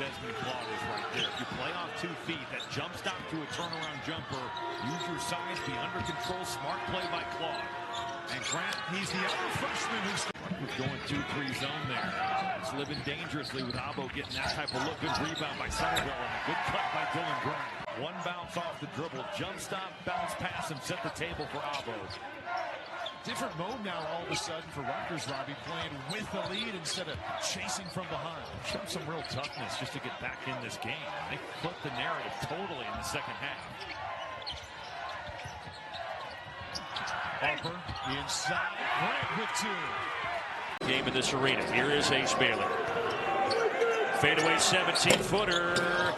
Desmond Claude is right there. If you play off 2 feet, that jump stop to a turnaround jumper, use your size, be under control, smart play by Claude. And Grant, he's the other freshman who's going 2-3 zone there. It's living dangerously with Abo getting that type of look. Good rebound by Somerville and a good cut by Dylan Grant. One bounce off the dribble, jump stop, bounce pass, and set the table for Abo. Different mode now all of a sudden for Rutgers, Robbie, playing with the lead instead of chasing from behind. Showed some real toughness just to get back in this game. They flipped the narrative totally in the second half. Harper inside, Grant with 2. Game in this arena. Here is Ace Bailey. Fadeaway 17-footer.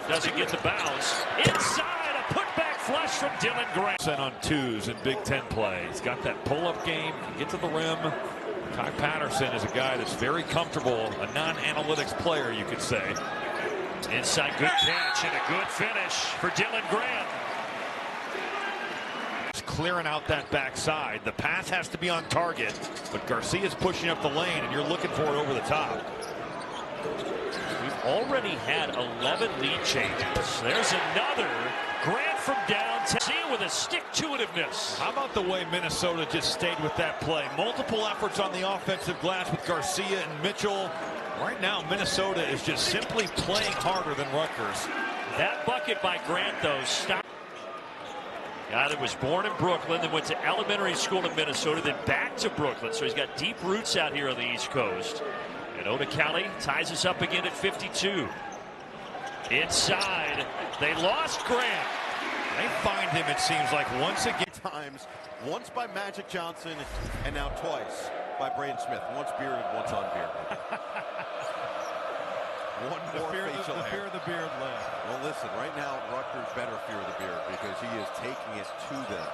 Doesn't get the bounce. Inside, a putback flush from Dylan Grant. On 2s in Big Ten play. He's got that pull-up game, can get to the rim. Ty Patterson is a guy that's very comfortable, a non-analytics player, you could say. Inside, good catch and a good finish for Dylan Grant. Clearing out that backside. The pass has to be on target, but Garcia's pushing up the lane, and you're looking for it over the top. We've already had 11 lead changes. There's another. Grant from downtown with a stick-to-itiveness. How about the way Minnesota just stayed with that play? Multiple efforts on the offensive glass with Garcia and Mitchell. Right now, Minnesota is just simply playing harder than Rutgers. That bucket by Grant, though, stopped. Guy that was born in Brooklyn, then went to elementary school in Minnesota, then back to Brooklyn. So he's got deep roots out here on the East Coast. And Oda Kelly ties us up again at 52. Inside, they lost Grant. They find him, it seems like, once again. Times, once by Magic Johnson, and now twice by Braden Smith. Once bearded, once unbearded. One more facial hair. The fear of the beard left. Well, listen, right now, Rutgers better fear the beard because he is taking it to them.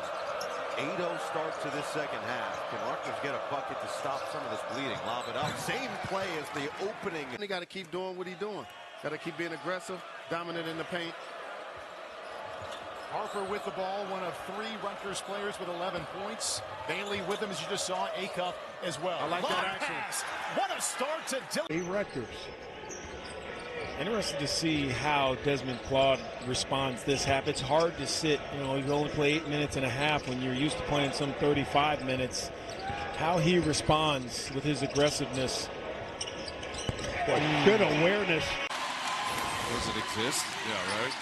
8-0 start to this second half. Can Rutgers get a bucket to stop some of this bleeding? Lob it up. Same play as the opening. He got to keep doing what he's doing. Got to keep being aggressive, dominant in the paint. Harper with the ball, one of 3 Rutgers players with 11 points. Bailey with him, as you just saw. Acuff as well. I like that action. Pass. What a start to Dylan. Rutgers. Interested to see how Desmond Claude responds this half. It's hard to sit, you only play 8 minutes and a half when you're used to playing some 35 minutes. How he responds with his aggressiveness. Good awareness. Does it exist? Yeah, right.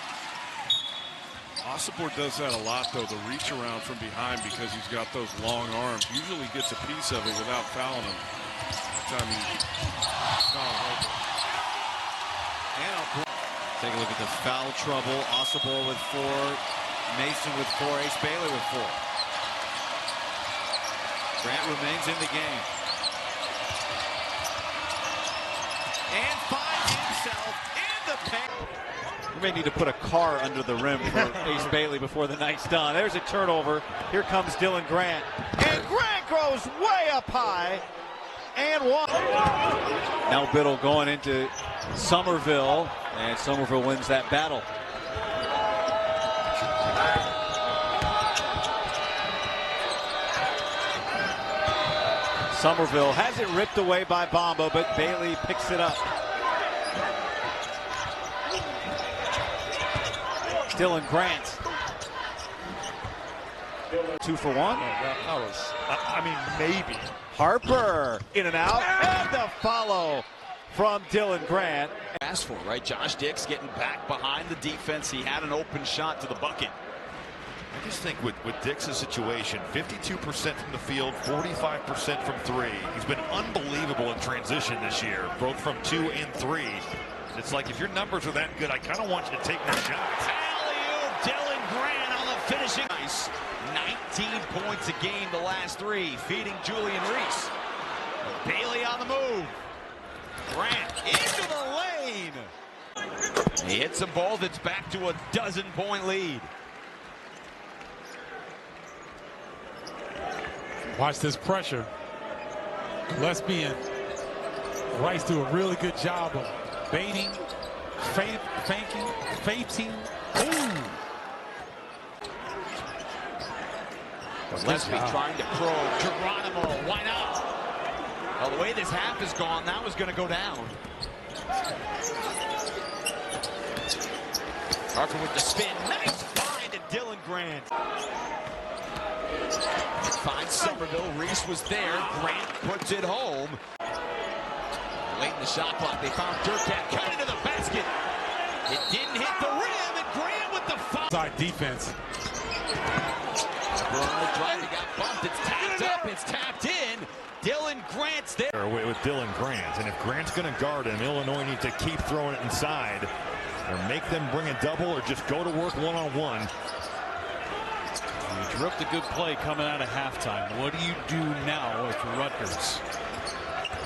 Osipor does that a lot, though, the reach around from behind because he's got those long arms. Usually gets a piece of it without fouling him. Take a look at the foul trouble. Osipor with 4, Mason with 4, Ace Bailey with 4. Grant remains in the game. And finds himself in the paint. We may need to put a car under the rim for Ace Bailey before the night's done. There's a turnover. Here comes Dylan Grant. And Grant goes way up high. And one. Now Biddle going into Somerville. And Somerville wins that battle. Somerville has it ripped away by Bamba, but Bailey picks it up. Dylan Grant. 2 for 1. That was, I mean, maybe. Harper in and out. And the follow from Dylan Grant. Asked for, right? Josh Dix getting back behind the defense. He had an open shot to the bucket. I just think with Dix's situation, 52% from the field, 45% from 3. He's been unbelievable in transition this year, both from 2 and 3. It's like if your numbers are that good, I kind of want you to take more shots. Alley-oop, Dylan Grant on the finishing. Nice. 19 points a game the last 3, feeding Julian Reese. Bailey on the move. Grant into the lane. He hits a ball that's back to a 12-point lead. Watch this pressure. Lesbian. Rice do a really good job of baiting, faking. Ooh. Gillespie trying to probe. Geronimo, why not? Well, the way this half is gone, that was going to go down. Harper with the spin. Nice find to Dylan Grant. Finds Somerville. Reese was there. Grant puts it home. Late in the shot clock, they found Durkat. Cut into the basket. It didn't hit the rim, and Grant with the foul. Side defense. Brown drive, he got bumped. It's tapped up. It's tapped in. Dylan Grant's there. With Dylan Grant, and if Grant's going to guard him, Illinois needs to keep throwing it inside, or make them bring a double, or just go to work one-on-one. You dripped a good play coming out of halftime. What do you do now if Rutgers?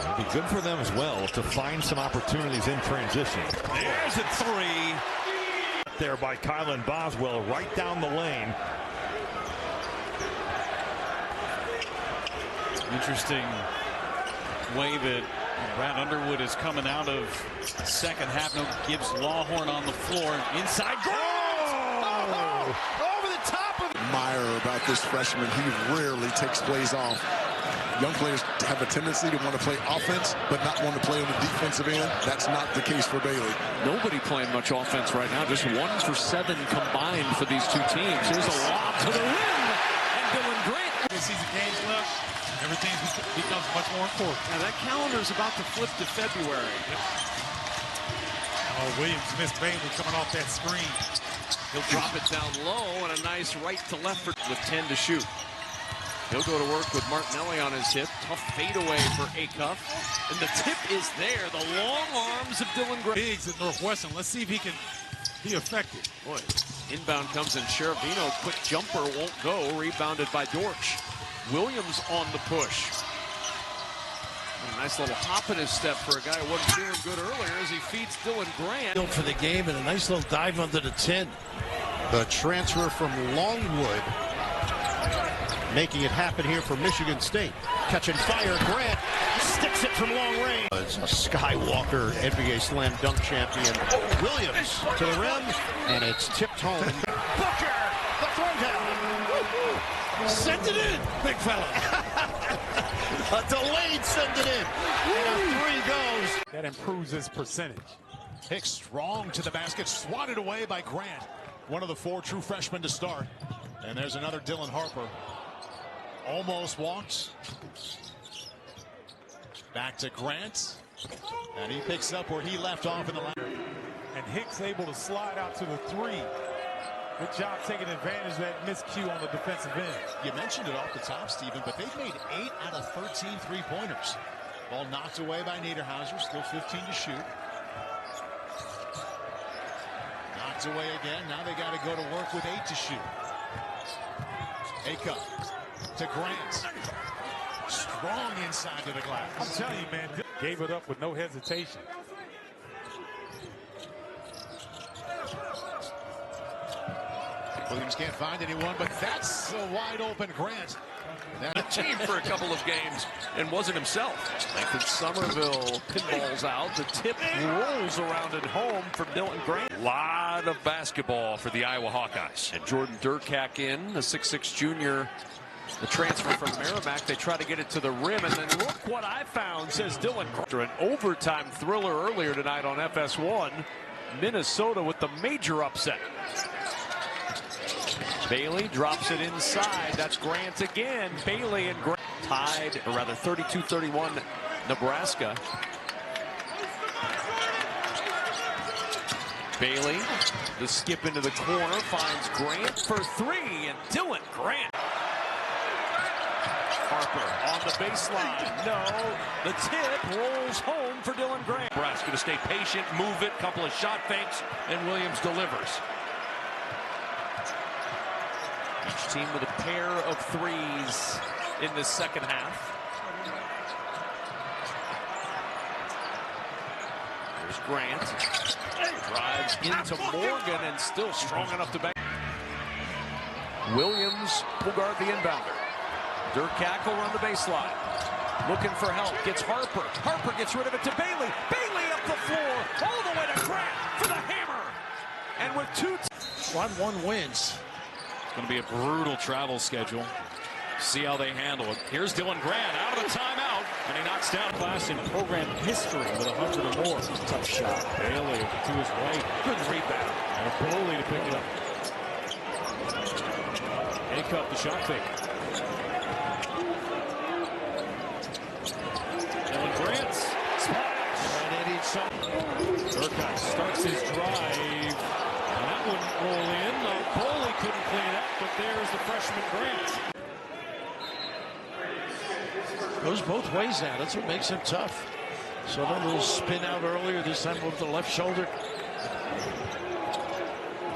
It'd be good for them as well to find some opportunities in transition. There's a three. There by Kylan Boswell, right down the lane. Interesting way that Brad Underwood is coming out of second half. No Gibbs Lawhorn on the floor. Inside. Oh! Over the top of Admire about this freshman. He rarely takes plays off. Young players have a tendency to want to play offense, but not want to play on the defensive end. That's not the case for Bailey. Nobody playing much offense right now. Just 1 for 7 combined for these two teams. Here's a lob to the rim. And Dylan Grant. Season games left. Everything becomes much more important. Now that calendar is about to flip to February. Oh, Williams missed Bailey coming off that screen. He'll drop it down low and a nice right to left with 10 to shoot. He'll go to work with Martinelli on his hip. Tough fadeaway for Acuff. And the tip is there. The long arms of Dylan Grant. Biggs at Northwestern. Let's see if he can be effective. Boy, inbound comes in. Sheravino, quick jumper, won't go. Rebounded by Dortch. Williams on the push. A nice little hop in his step for a guy who wasn't feeling good earlier as he feeds Dylan Grant. For the game and a nice little dive under the 10. The transfer from Longwood making it happen here for Michigan State. Catching fire, Grant sticks it from long range. A Skywalker NBA slam dunk champion. Williams to the rim, and it's tipped home. Booker, the throwdown. Send it in, big fella. A delayed send it in. And a three goes. That improves his percentage. Hicks strong to the basket, swatted away by Grant. One of the 4 true freshmen to start. And there's another Dylan Harper. Almost walks. Back to Grant. And he picks up where he left off in the last. And Hicks able to slide out to the 3. Good job taking advantage of that miscue on the defensive end. You mentioned it off the top, Stephen, but they've made 8 out of 13 three-pointers. Ball knocked away by Niederhauser, still 15 to shoot. Knocked away again. Now they got to go to work with 8 to shoot. Acuff to Grant. Strong inside to the glass. I'm telling you, man, gave it up with no hesitation. Williams can't find anyone, but that's a wide open Grant. A team for a couple of games and wasn't himself. Nathan Somerville pinballs out. The tip rolls around at home for Dylan Grant. Lot of basketball for the Iowa Hawkeyes. And Jordan Durkat in, the 6'6 junior, the transfer from Merrimack. They try to get it to the rim, and then look what I found, says Dylan Grant. An overtime thriller earlier tonight on FS1. Minnesota with the major upset. Bailey drops it inside. That's Grant again. Bailey and Grant tied, or rather 32-31 Nebraska. Bailey, the skip into the corner, finds Grant for 3, and Dylan Grant. Harper on the baseline. No, the tip rolls home for Dylan Grant. Nebraska to stay patient, move it, couple of shot fakes, and Williams delivers. Each team with a pair of threes in the second half. There's Grant. Drives into Morgan and still strong enough to back. Williams will guard the inbounder. Durkat will run the baseline. Looking for help. Gets Harper. Harper gets rid of it to Bailey. Bailey up the floor. All the way to Grant for the hammer. And with 1-1 wins. It's going to be a brutal travel schedule. See how they handle it. Here's Dylan Grant out of the timeout, and he knocks down class in program history with 100 or more. Tough shot. Bailey to his right. Good rebound. And Boley to pick it up. Acuff the shot fake. Dylan Grant. Splash. And it eats some. Urquhart starts his drive. And that wouldn't roll in. Boley couldn't clean it up, but there's the freshman Grant. Goes both ways now. That's what makes him tough. So that little spin out earlier, this time over the left shoulder.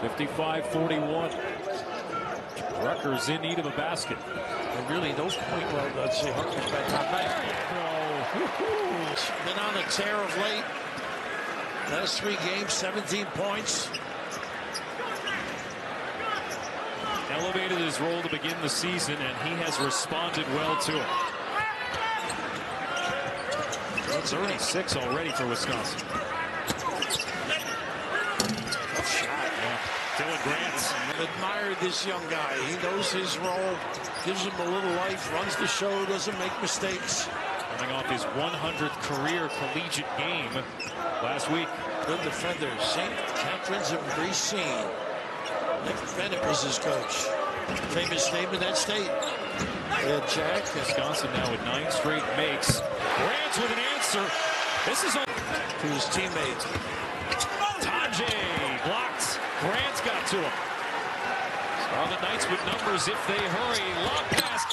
55-41. Rutgers in need of a basket. And really, no point. Well, let's see. Harper's back on back. Been on a tear of late. Last 3 games, 17 points. Elevated his role to begin the season, and he has responded well to it. 36 already for Wisconsin. Tough shot. Yeah. Dylan Grant. Admired this young guy. He knows his role, gives him a little life, runs the show, doesn't make mistakes. Coming off his 100th career collegiate game last week. Good defender. St. Catherine's of Racine. Nick Bennett was his coach. Famous name in that state. Jack. Wisconsin now with 9 straight makes. Grant with an answer. This is on to his teammate. Tajay blocked. Grant's got to him. Scarlet Knights with numbers if they hurry. Lob pass.